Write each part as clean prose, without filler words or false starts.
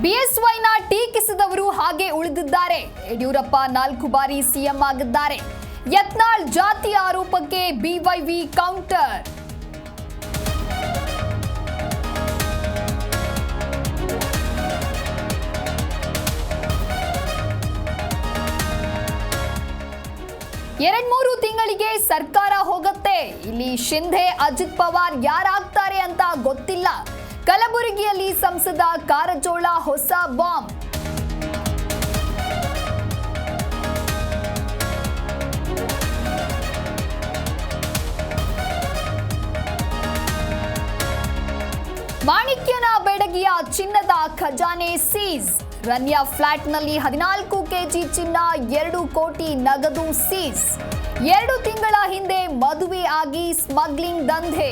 ಬಿಎಸ್ವೈನ ಟೀಕಿಸಿದವರು ಹಾಗೆ ಉಳಿದಿದ್ದಾರೆ. ಯಡಿಯೂರಪ್ಪ 4 ಬಾರಿ ಸಿಎಂ ಆಗಿದ್ದಾರೆ. ಯತ್ನಾಳ್ ಜಾತಿ ಆರೋಪಕ್ಕೆ ಬಿವೈವಿ ಕೌಂಟರ್. ಎರಡ್ಮೂರು ತಿಂಗಳಿಗೆ ಸರ್ಕಾರ ಹೋಗುತ್ತೆ. ಇಲ್ಲಿ ಶಿಂಧೆ ಅಜಿತ್ ಪವಾರ್ ಯಾರಾಗ್ತಾರೆ ಅಂತ ಗೊತ್ತಿಲ್ಲ. ಕಲಬುರಗಿಯಲ್ಲಿ ಸಂಸದ ಕಾರಜೋಳ ಹೊಸ ಬಾಂಬ್. ಮಾಣಿಕ್ಯನ ಬೆಡಗಿಯ ಚಿನ್ನದ ಖಜಾನೆ ಸೀಸ್. ರನ್ಯಾ ಫ್ಲಾಟ್ನಲ್ಲಿ 14 ಕೆಜಿ ಚಿನ್ನ, 2 ಕೋಟಿ ನಗದು ಸೀಸ್. 2 ತಿಂಗಳ ಹಿಂದೆ ಮದುವೆ ಆಗಿ ಸ್ಮಗ್ಲಿಂಗ್ ದಂಧೆ.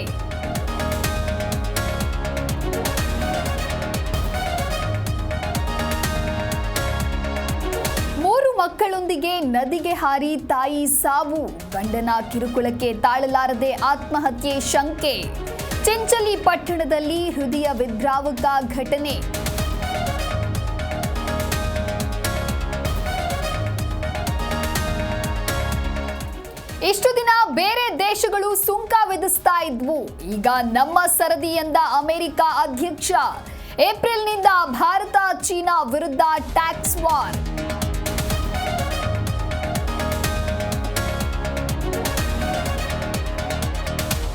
ಮೂರು ಮಕ್ಕಳೊಂದಿಗೆ ನದಿಗೆ ಹಾರಿ ತಾಯಿ ಸಾವು. ಗಂಡನ ಕಿರುಕುಳಕ್ಕೆ ತಾಳಲಾರದೆ ಆತ್ಮಹತ್ಯೆ ಶಂಕೆ. ಚಿಂಚಲಿ ಪಟ್ಟಣದಲ್ಲಿ ಹೃದಯ ವಿದ್ರಾವಕ ಘಟನೆ. ಇಷ್ಟು ದಿನ ಬೇರೆ ದೇಶಗಳು ಸುಂಕ ವಿಧಿಸ್ತಾ ಇದ್ವು. ಈಗ ನಮ್ಮ ಸರದಿ ಎಂದ ಅಮೆರಿಕ ಅಧ್ಯಕ್ಷ. ಏಪ್ರಿಲ್ನಿಂದ ಭಾರತ ಚೀನಾ ವಿರುದ್ಧ ಟ್ಯಾಕ್ಸ್ ವಾರ್.